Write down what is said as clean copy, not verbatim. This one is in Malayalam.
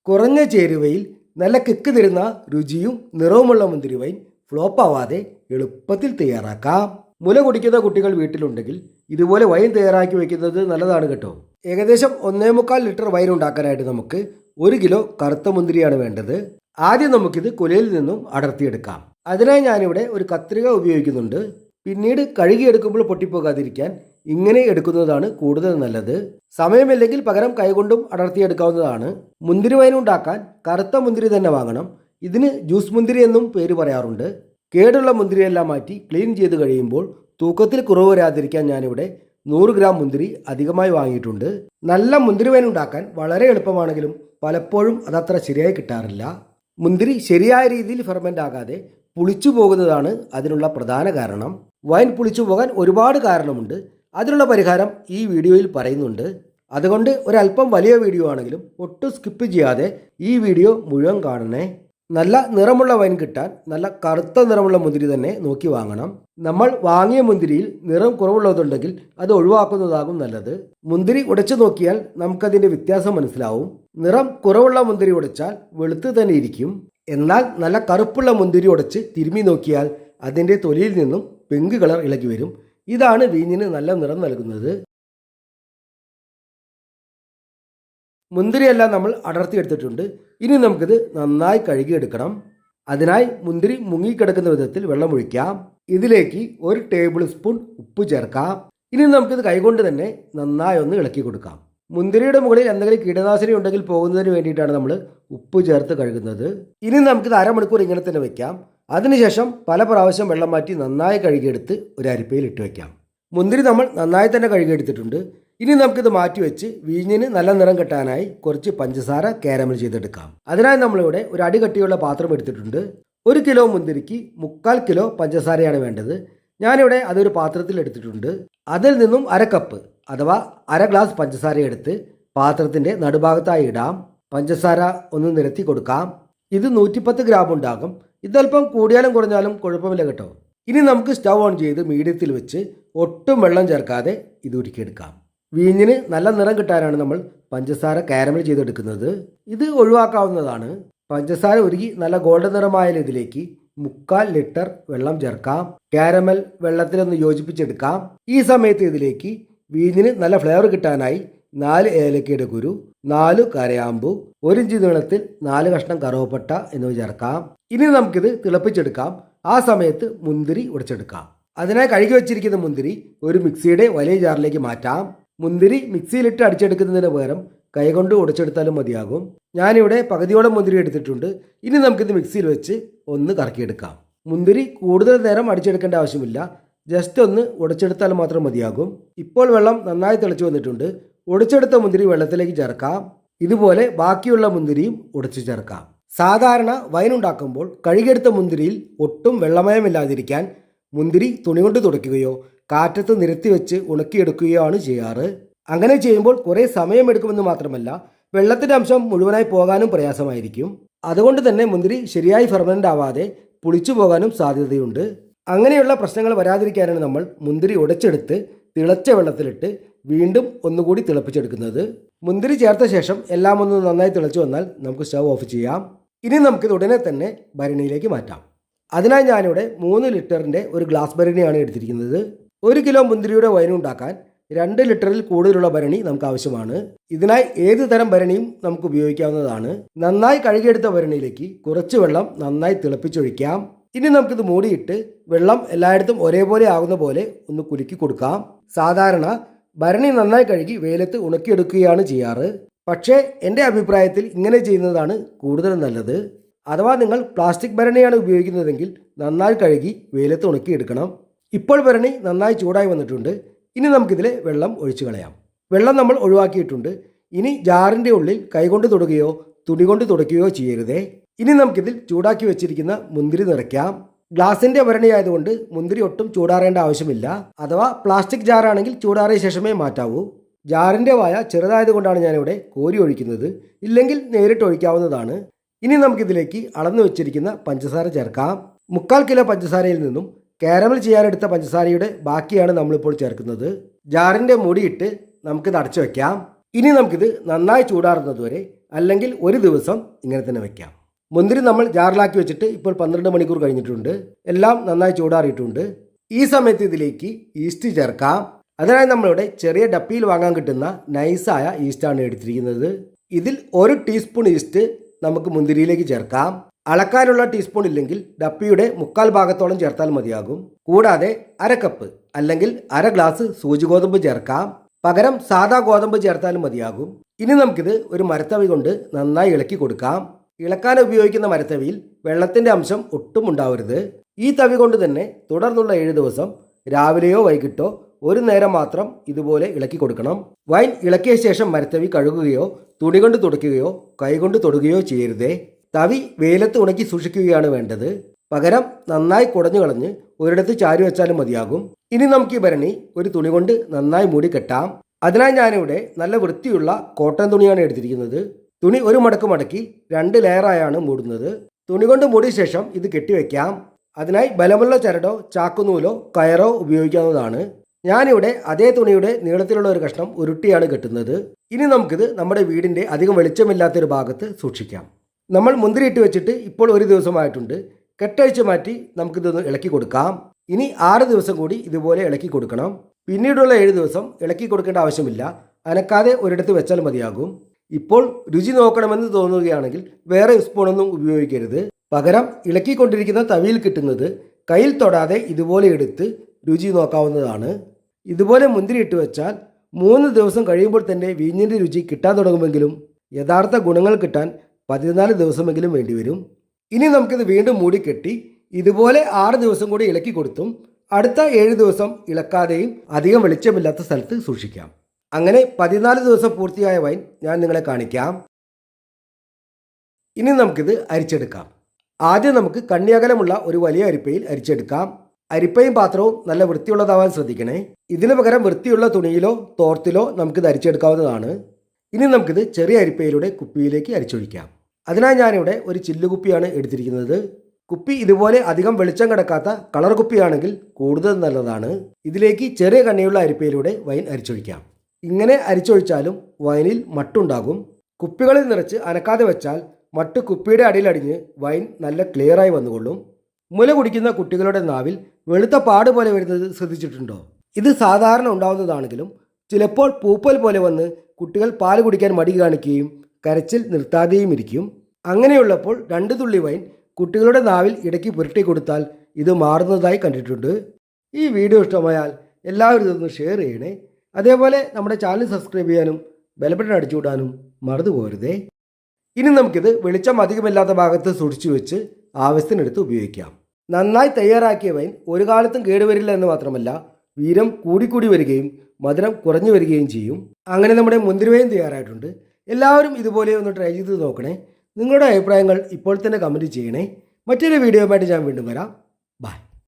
കുറഞ്ഞ ചേരുവയിൽ നല്ല കിക്ക് തരുന്ന രുചിയും നിറവുമുള്ള മുന്തിരി വൈൻ ഫ്ലോപ്പ് ആവാതെ എളുപ്പത്തിൽ തയ്യാറാക്കാം. മുല കുടിക്കുന്ന കുട്ടികൾ വീട്ടിലുണ്ടെങ്കിൽ ഇതുപോലെ വൈൻ തയ്യാറാക്കി വയ്ക്കുന്നത് നല്ലതാണ് കേട്ടോ. ഏകദേശം 1.25 ലിറ്റർ വൈൻ ഉണ്ടാക്കാനായിട്ട് നമുക്ക് 1 കിലോ കറുത്ത മുന്തിരിയാണ് വേണ്ടത്. ആദ്യം നമുക്കിത് കുലയിൽ നിന്നും അടർത്തിയെടുക്കാം. അതിനായി ഞാനിവിടെ ഒരു കത്രിക ഉപയോഗിക്കുന്നുണ്ട്. പിന്നീട് കഴുകിയെടുക്കുമ്പോൾ പൊട്ടിപ്പോകാതിരിക്കാൻ ഇങ്ങനെ എടുക്കുന്നതാണ് കൂടുതൽ നല്ലത്. സമയമില്ലെങ്കിൽ പകരം കൈകൊണ്ടും അടർത്തിയെടുക്കാവുന്നതാണ്. മുന്തിരി വൈൻ ഉണ്ടാക്കാൻ കറുത്ത മുന്തിരി തന്നെ വാങ്ങണം. ഇതിന് ജ്യൂസ് മുന്തിരി എന്നും പേര് പറയാറുണ്ട്. കേടുള്ള മുന്തിരിയെല്ലാം മാറ്റി ക്ലീൻ ചെയ്ത് കഴിയുമ്പോൾ തൂക്കത്തിൽ കുറവ് വരാതിരിക്കാൻ ഞാനിവിടെ 100 ഗ്രാം മുന്തിരി അധികമായി വാങ്ങിയിട്ടുണ്ട്. നല്ല മുന്തിരി വൈൻ ഉണ്ടാക്കാൻ വളരെ എളുപ്പമാണെങ്കിലും പലപ്പോഴും അതത്ര ശരിയായി കിട്ടാറില്ല. മുന്തിരി ശരിയായ രീതിയിൽ ഫെർമെൻ്റ് ആകാതെ പുളിച്ചു പോകുന്നതാണ് അതിനുള്ള പ്രധാന കാരണം. വൈൻ പുളിച്ചു പോകാൻ ഒരുപാട് കാരണമുണ്ട്. അതിനുള്ള പരിഹാരം ഈ വീഡിയോയിൽ പറയുന്നുണ്ട്. അതുകൊണ്ട് ഒരല്പം വലിയ വീഡിയോ ആണെങ്കിലും ഒട്ടും സ്കിപ്പ് ചെയ്യാതെ ഈ വീഡിയോ മുഴുവൻ കാണണേ. നല്ല നിറമുള്ള വൈൻ കിട്ടാൻ നല്ല കറുത്ത നിറമുള്ള മുന്തിരി തന്നെ നോക്കി വാങ്ങണം. നമ്മൾ വാങ്ങിയ മുന്തിരിയിൽ നിറം കുറവുള്ളതുണ്ടെങ്കിൽ അത് ഒഴിവാക്കുന്നതാകും നല്ലത്. മുന്തിരി ഉടച്ചു നോക്കിയാൽ നമുക്കതിൻ്റെ വ്യത്യാസം മനസ്സിലാവും. നിറം കുറവുള്ള മുന്തിരി ഉടച്ചാൽ വെളുത്ത് തന്നെ ഇരിക്കും. എന്നാൽ നല്ല കറുപ്പുള്ള മുന്തിരി ഉടച്ച് തിരുമ്മി നോക്കിയാൽ അതിൻ്റെ തൊലിയിൽ നിന്നും പിങ്ക് കളർ ഇളകി വരും. ഇതാണ് വീഞ്ഞിന് നല്ല നിറം നൽകുന്നത്. മുന്തിരിയെല്ലാം നമ്മൾ അടർത്തിയെടുത്തിട്ടുണ്ട്. ഇനി നമുക്കിത് നന്നായി കഴുകിയെടുക്കണം. അതിനായി മുന്തിരി മുങ്ങിക്കിടക്കുന്ന വിധത്തിൽ വെള്ളം ഒഴിക്കാം. ഇതിലേക്ക് 1 ടേബിൾ സ്പൂൺ ഉപ്പ് ചേർക്കാം. ഇനി നമുക്കിത് കൈകൊണ്ട് തന്നെ നന്നായി ഒന്ന് ഇളക്കി കൊടുക്കാം. മുന്തിരിയുടെ മുകളിൽ എന്തെങ്കിലും കീടനാശിനി ഉണ്ടെങ്കിൽ പോകുന്നതിന് വേണ്ടിയിട്ടാണ് നമ്മൾ ഉപ്പ് ചേർത്ത് കഴുകുന്നത്. ഇനി നമുക്കിത് അരമണിക്കൂർ ഇങ്ങനെ തന്നെ വെക്കാം. അതിനുശേഷം പല പ്രാവശ്യം വെള്ളം മാറ്റി നന്നായി കഴുകിയെടുത്ത് ഒരു അരിപ്പയിൽ ഇട്ട് വയ്ക്കാം. മുന്തിരി നമ്മൾ നന്നായി തന്നെ കഴുകിയെടുത്തിട്ടുണ്ട്. ഇനി നമുക്കിത് മാറ്റി വെച്ച് വീഞ്ഞിന് നല്ല നിറം കിട്ടാനായി കുറച്ച് പഞ്ചസാര കാരമൽ ചെയ്തെടുക്കാം. അതിനായി നമ്മളിവിടെ ഒരു അടികട്ടിയുള്ള പാത്രം എടുത്തിട്ടുണ്ട്. 1 കിലോ മുന്തിരിക്ക് 3/4 കിലോ പഞ്ചസാരയാണ് വേണ്ടത്. ഞാനിവിടെ അതൊരു പാത്രത്തിൽ എടുത്തിട്ടുണ്ട്. അതിൽ നിന്നും 1/2 കപ്പ് അഥവാ 1/2 ഗ്ലാസ് പഞ്ചസാര എടുത്ത് പാത്രത്തിൻ്റെ നടുഭാഗത്തായി ഇടാം. പഞ്ചസാര ഒന്ന് നിരത്തി കൊടുക്കാം. ഇത് 110 ഗ്രാം ഉണ്ടാകും. ഇതല്പം കൂടിയാലും കുറഞ്ഞാലും കുഴപ്പമില്ല കേട്ടോ. ഇനി നമുക്ക് സ്റ്റവ് ഓൺ ചെയ്ത് മീഡിയത്തിൽ വെച്ച് ഒട്ടും വെള്ളം ചേർക്കാതെ ഇത് ഉരുക്കിയെടുക്കാം. വീഞ്ഞിന് നല്ല നിറം കിട്ടാനാണ് നമ്മൾ പഞ്ചസാര കാരമൽ ചെയ്തെടുക്കുന്നത്. ഇത് ഒഴിവാക്കാവുന്നതാണ്. പഞ്ചസാര ഉരുകി നല്ല ഗോൾഡൻ നിറമായാലും ഇതിലേക്ക് 3/4 ലിറ്റർ വെള്ളം ചേർക്കാം. കാരമൽ വെള്ളത്തിലൊന്ന് യോജിപ്പിച്ചെടുക്കാം. ഈ സമയത്ത് ഇതിലേക്ക് വീഞ്ഞിന് നല്ല ഫ്ലേവർ കിട്ടാനായി 4 ഏലക്കയുടെ കുരു, 4 കരയാമ്പു, 1 ഇഞ്ച് നീളത്തിൽ 4 കഷ്ണം കറുവപ്പട്ട എന്നിവ ചേർക്കാം. ഇനി നമുക്കിത് തിളപ്പിച്ചെടുക്കാം. ആ സമയത്ത് മുന്തിരി ഉടച്ചെടുക്കാം. അതിനായി കഴുകി വെച്ചിരിക്കുന്ന മുന്തിരി ഒരു മിക്സിയുടെ വലിയ ജാറിലേക്ക് മാറ്റാം. മുന്തിരി മിക്സിയിലിട്ട് അടിച്ചെടുക്കുന്നതിന് പകരം കൈകൊണ്ട് ഉടച്ചെടുത്താലും മതിയാകും. ഞാനിവിടെ പകുതിയോളം മുന്തിരി എടുത്തിട്ടുണ്ട്. ഇനി നമുക്കിത് മിക്സിയിൽ വെച്ച് ഒന്ന് കറക്കിയെടുക്കാം. മുന്തിരി കൂടുതൽ നേരം അടിച്ചെടുക്കേണ്ട ആവശ്യമില്ല. ജസ്റ്റ് ഒന്ന് ഉടച്ചെടുത്താൽ മാത്രം മതിയാകും. ഇപ്പോൾ വെള്ളം നന്നായി തിളച്ചു വന്നിട്ടുണ്ട്. ഉടച്ചെടുത്ത മുന്തിരി വെള്ളത്തിലേക്ക് ചേർക്കാം. ഇതുപോലെ ബാക്കിയുള്ള മുന്തിരിയും ഉടച്ചു ചേർക്കാം. സാധാരണ വൈൻ ഉണ്ടാക്കുമ്പോൾ കഴുകിയെടുത്ത മുന്തിരിയിൽ ഒട്ടും വെള്ളമയമില്ലാതിരിക്കാൻ മുന്തിരി തുണി കൊണ്ട് തുടയ്ക്കുകയോ കാറ്റത്ത് നിരത്തി വെച്ച് ഉണക്കിയെടുക്കുകയോ ആണ് ചെയ്യാറ്. അങ്ങനെ ചെയ്യുമ്പോൾ കുറേ സമയമെടുക്കുമെന്ന് മാത്രമല്ല വെള്ളത്തിൻ്റെ അംശം മുഴുവനായി പോകാനും പ്രയാസമായിരിക്കും. അതുകൊണ്ട് തന്നെ മുന്തിരി ശരിയായി ഫെർമെൻ്റ് ആവാതെ പുളിച്ചു പോകാനും സാധ്യതയുണ്ട്. അങ്ങനെയുള്ള പ്രശ്നങ്ങൾ വരാതിരിക്കാനാണ് നമ്മൾ മുന്തിരി ഉടച്ചെടുത്ത് തിളച്ച വെള്ളത്തിലിട്ട് വീണ്ടും ഒന്നുകൂടി തിളപ്പിച്ചെടുക്കുന്നത്. മുന്തിരി ചേർത്ത ശേഷം എല്ലാം ഒന്ന് നന്നായി തിളച്ചു വന്നാൽ നമുക്ക് സ്റ്റവ് ഓഫ് ചെയ്യാം. ഇനി നമുക്കിത് ഉടനെ തന്നെ ഭരണിയിലേക്ക് മാറ്റാം. അതിനായി ഞാനിവിടെ 3 ലിറ്ററിൻ്റെ ഒരു ഗ്ലാസ് ഭരണിയാണ് എടുത്തിരിക്കുന്നത്. 1 കിലോ മുന്തിരിയുടെ വൈൻ ഉണ്ടാക്കാൻ 2 ലിറ്ററിൽ കൂടുതലുള്ള ഭരണി നമുക്ക് ആവശ്യമാണ്. ഇതിനായി ഏത് തരം ഭരണിയും നമുക്ക് ഉപയോഗിക്കാവുന്നതാണ്. നന്നായി കഴുകിയെടുത്ത ഭരണിയിലേക്ക് കുറച്ച് വെള്ളം നന്നായി തിളപ്പിച്ചൊഴിക്കാം. ഇനി നമുക്കിത് മൂടിയിട്ട് വെള്ളം എല്ലായിടത്തും ഒരേപോലെ ആകുന്ന പോലെ ഒന്ന് കുലുക്കി കൊടുക്കാം. സാധാരണ ഭരണി നന്നായി കഴുകി വെയിലത്ത് ഉണക്കിയെടുക്കുകയാണ് ചെയ്യാറ്. പക്ഷേ എൻ്റെ അഭിപ്രായത്തിൽ ഇങ്ങനെ ചെയ്യുന്നതാണ് കൂടുതൽ നല്ലത്. അഥവാ നിങ്ങൾ പ്ലാസ്റ്റിക് ഭരണിയാണ് ഉപയോഗിക്കുന്നതെങ്കിൽ നന്നായി കഴുകി വെയിലത്ത് ഉണക്കിയെടുക്കണം. ഇപ്പോൾ ഭരണി നന്നായി ചൂടായി വന്നിട്ടുണ്ട്. ഇനി നമുക്കിതിലെ വെള്ളം ഒഴിച്ചു കളയാം. വെള്ളം നമ്മൾ ഒഴിവാക്കിയിട്ടുണ്ട്. ഇനി ജാറിൻ്റെ ഉള്ളിൽ കൈകൊണ്ട് തൊടുകയോ തുണി കൊണ്ട് തുടയ്ക്കുകയോ ചെയ്യരുതേ. ഇനി നമുക്കിതിൽ ചൂടാക്കി വെച്ചിരിക്കുന്ന മുന്തിരി നിറയ്ക്കാം. ഗ്ലാസിൻ്റെ ഭരണി ആയതുകൊണ്ട് മുന്തിരി ഒട്ടും ചൂടാറേണ്ട ആവശ്യമില്ല. അഥവാ പ്ലാസ്റ്റിക് ജാറാണെങ്കിൽ ചൂടാറിയ ശേഷമേ മാറ്റാവൂ. ജാറിൻ്റെ വായ ചെറുതായതുകൊണ്ടാണ് ഞാനിവിടെ കോരി ഒഴിക്കുന്നത്. ഇല്ലെങ്കിൽ നേരിട്ട് ഒഴിക്കാവുന്നതാണ്. ഇനി നമുക്കിതിലേക്ക് അളന്നു വെച്ചിരിക്കുന്ന പഞ്ചസാര ചേർക്കാം. 3/4 കിലോ പഞ്ചസാരയിൽ നിന്നും കാരമൽ ചെയ്യാനെടുത്ത പഞ്ചസാരയുടെ ബാക്കിയാണ് നമ്മളിപ്പോൾ ചേർക്കുന്നത്. ജാറിൻ്റെ മൂടിയിട്ട് നമുക്കിത് അടച്ചു വയ്ക്കാം. ഇനി നമുക്കിത് നന്നായി ചൂടാറുന്നതുവരെ അല്ലെങ്കിൽ ഒരു ദിവസം ഇങ്ങനെ തന്നെ വെക്കാം. മുന്തിരി നമ്മൾ ജാറിലാക്കി വെച്ചിട്ട് ഇപ്പോൾ 12 മണിക്കൂർ കഴിഞ്ഞിട്ടുണ്ട്. എല്ലാം നന്നായി ചൂടാറിയിട്ടുണ്ട്. ഈ സമയത്ത് ഇതിലേക്ക് ഈസ്റ്റ് ചേർക്കാം. അതിനായി നമ്മളിവിടെ ചെറിയ ഡപ്പിയിൽ വാങ്ങാൻ കിട്ടുന്ന നൈസായ ഈസ്റ്റാണ് എടുത്തിരിക്കുന്നത്. ഇതിൽ 1 ടീസ്പൂൺ ഈസ്റ്റ് നമുക്ക് മുന്തിരിയിലേക്ക് ചേർക്കാം. അളക്കാനുള്ള ടീസ്പൂൺ ഇല്ലെങ്കിൽ ഡപ്പിയുടെ 1/4 ഭാഗത്തോളം ചേർത്താൽ മതിയാകും. കൂടാതെ 1/2 കപ്പ് അല്ലെങ്കിൽ 1/2 ഗ്ലാസ് സൂചി ഗോതമ്പ് ചേർക്കാം. പകരം സാദാ ഗോതമ്പ് ചേർത്താലും മതിയാകും. ഇനി നമുക്കിത് ഒരു മരത്തവി കൊണ്ട് നന്നായി ഇളക്കി കൊടുക്കാം. ഇളക്കാൻ ഉപയോഗിക്കുന്ന മരത്തവിയിൽ വെള്ളത്തിൻ്റെ അംശം ഒട്ടും ഉണ്ടാവരുത്. ഈ തവി കൊണ്ട് തന്നെ തുടർന്നുള്ള 7 ദിവസം രാവിലെയോ വൈകിട്ടോ ഒരു നേരം മാത്രം ഇതുപോലെ ഇളക്കി കൊടുക്കണം. വൈൻ ഇളക്കിയ ശേഷം മരത്തവി കഴുകുകയോ തുണി കൊണ്ട് തുടയ്ക്കുകയോ കൈകൊണ്ട് തൊടുകയോ ചെയ്യരുതേ. തവി വെയിലത്ത് ഉണക്കി സൂക്ഷിക്കുകയാണ് വേണ്ടത്. പകരം നന്നായി കുടഞ്ഞു കളഞ്ഞ് ഒരിടത്ത് ചാരി വെച്ചാലും മതിയാകും. ഇനി നമുക്ക് ഈ ഭരണി ഒരു തുണി കൊണ്ട് നന്നായി മൂടി കെട്ടാം. അതിനായി ഞാനിവിടെ നല്ല വൃത്തിയുള്ള കോട്ടൺ തുണിയാണ് എടുത്തിരിക്കുന്നത്. തുണി ഒരു മടക്ക് മടക്കി 2 ലെയറായാണ് മൂടുന്നത്. തുണി കൊണ്ട് മൂടിയ ശേഷം ഇത് കെട്ടിവെക്കാം. അതിനായി ബലമുള്ള ചരടോ ചാക്കുനൂലോ കയറോ ഉപയോഗിക്കാവുന്നതാണ്. ഞാനിവിടെ അതേ തുണിയുടെ നീളത്തിലുള്ള ഒരു കഷ്ണം ഉരുട്ടിയാണ് കെട്ടുന്നത്. ഇനി നമുക്കിത് നമ്മുടെ വീടിൻ്റെ അധികം വെളിച്ചമില്ലാത്തൊരു ഭാഗത്ത് സൂക്ഷിക്കാം. നമ്മൾ മുന്തിരി ഇട്ട് വെച്ചിട്ട് ഇപ്പോൾ ഒരു ദിവസമായിട്ടുണ്ട്. കെട്ടഴിച്ച് മാറ്റി നമുക്കിതൊന്ന് ഇളക്കി കൊടുക്കാം. ഇനി 6 ദിവസം കൂടി ഇതുപോലെ ഇളക്കി കൊടുക്കണം. പിന്നീടുള്ള 7 ദിവസം ഇളക്കി കൊടുക്കേണ്ട ആവശ്യമില്ല. അനക്കാതെ ഒരിടത്ത് വെച്ചാൽ മതിയാകും. ഇപ്പോൾ രുചി നോക്കണമെന്ന് തോന്നുകയാണെങ്കിൽ വേറെ സ്പൂണൊന്നും ഉപയോഗിക്കരുത്. പകരം ഇളക്കിക്കൊണ്ടിരിക്കുന്ന തവിയിൽ കിട്ടുന്നത് കയ്യിൽ തൊടാതെ ഇതുപോലെ എടുത്ത് രുചി നോക്കാവുന്നതാണ്. ഇതുപോലെ മുന്തിരി ഇട്ട് വെച്ചാൽ 3 ദിവസം കഴിയുമ്പോൾ തന്നെ വീഞ്ഞിൻ്റെ രുചി കിട്ടാൻ തുടങ്ങുമെങ്കിലും യഥാർത്ഥ ഗുണങ്ങൾ കിട്ടാൻ 14 ദിവസമെങ്കിലും വേണ്ടിവരും. ഇനി നമുക്കിത് വീണ്ടും മൂടിക്കെട്ടി ഇതുപോലെ 6 ദിവസം കൂടി ഇളക്കി കൊടുത്തും അടുത്ത 7 ദിവസം ഇളക്കാതെയും അധികം വെളിച്ചമില്ലാത്ത സ്ഥലത്ത് സൂക്ഷിക്കാം. അങ്ങനെ 14 ദിവസം പൂർത്തിയായ വൈൻ ഞാൻ നിങ്ങളെ കാണിക്കാം. ഇനി നമുക്കിത് അരിച്ചെടുക്കാം. ആദ്യം നമുക്ക് കണ്ണിയകലമുള്ള ഒരു വലിയ അരിപ്പയിൽ അരിച്ചെടുക്കാം. അരിപ്പയും പാത്രവും നല്ല വൃത്തിയുള്ളതാവാൻ ശ്രദ്ധിക്കണേ. ഇതിനു പകരം വൃത്തിയുള്ള തുണിയിലോ തോർത്തിലോ നമുക്കിത് അരിച്ചെടുക്കാവുന്നതാണ്. ഇനി നമുക്കിത് ചെറിയ അരിപ്പയിലൂടെ കുപ്പിയിലേക്ക് അരിച്ചൊഴിക്കാം. അതിനായി ഞാനിവിടെ ഒരു ചില്ലുകുപ്പിയാണ് എടുത്തിരിക്കുന്നത്. കുപ്പി ഇതുപോലെ അധികം വെളിച്ചം കിടക്കാത്ത കളർ കുപ്പിയാണെങ്കിൽ കൂടുതൽ നല്ലതാണ്. ഇതിലേക്ക് ചെറിയ കണ്ണിയുള്ള അരിപ്പയിലൂടെ വൈൻ അരിച്ചൊഴിക്കാം. ഇങ്ങനെ അരിച്ചൊഴിച്ചാലും വൈനിൽ മട്ടുണ്ടാകും. കുപ്പികളിൽ നിറച്ച് അനക്കാതെ വെച്ചാൽ മട്ട് കുപ്പിയുടെ അടിയിലടിഞ്ഞ് വൈൻ നല്ല ക്ലിയറായി വന്നുകൊള്ളും. മുല കുടിക്കുന്ന കുട്ടികളുടെ നാവിൽ വെളുത്ത പാട് പോലെ വരുന്നത് ശ്രദ്ധിച്ചിട്ടുണ്ടോ? ഇത് സാധാരണ ഉണ്ടാവുന്നതാണെങ്കിലും ചിലപ്പോൾ പൂപ്പൽ പോലെ വന്ന് കുട്ടികൾ പാല് കുടിക്കാൻ മടി കാണിക്കുകയും കരച്ചിൽ നിർത്താതെയും ഇരിക്കും. അങ്ങനെയുള്ളപ്പോൾ 2 തുള്ളി വൈൻ കുട്ടികളുടെ നാവിൽ ഇടയ്ക്ക് പുരട്ടി കൊടുത്താൽ ഇത് മാറുന്നതായി കണ്ടിട്ടുണ്ട്. ഈ വീഡിയോ ഇഷ്ടമായാൽ എല്ലാവരും ഇതൊന്ന് ഷെയർ ചെയ്യണേ. അതേപോലെ നമ്മുടെ ചാനൽ സബ്സ്ക്രൈബ് ചെയ്യാനും ബെൽബട്ടൺ അടിച്ചുവിടാനും മറന്നു പോകരുതേ. ഇനി നമുക്കിത് വെളിച്ചം അധികമില്ലാത്ത ഭാഗത്ത് സൂക്ഷിച്ചു വെച്ച് ആവശ്യത്തിനെടുത്ത് ഉപയോഗിക്കാം. നന്നായി തയ്യാറാക്കിയ വൈൻ ഒരു കാലത്തും കേടുവരില്ല എന്ന് മാത്രമല്ല വീര്യം കൂടിക്കൂടി വരികയും മധുരം കുറഞ്ഞു വരികയും ചെയ്യും. അങ്ങനെ നമ്മുടെ മുന്തിരി വൈൻ തയ്യാറായിട്ടുണ്ട്. എല്ലാവരും ഇതുപോലെ ഒന്ന് ട്രൈ ചെയ്ത് നോക്കണേ. നിങ്ങളുടെ അഭിപ്രായങ്ങൾ ഇപ്പോൾ തന്നെ കമൻറ്റ് ചെയ്യണേ. മറ്റൊരു വീഡിയോയുമായിട്ട് ഞാൻ വീണ്ടും വരാം. ബൈ.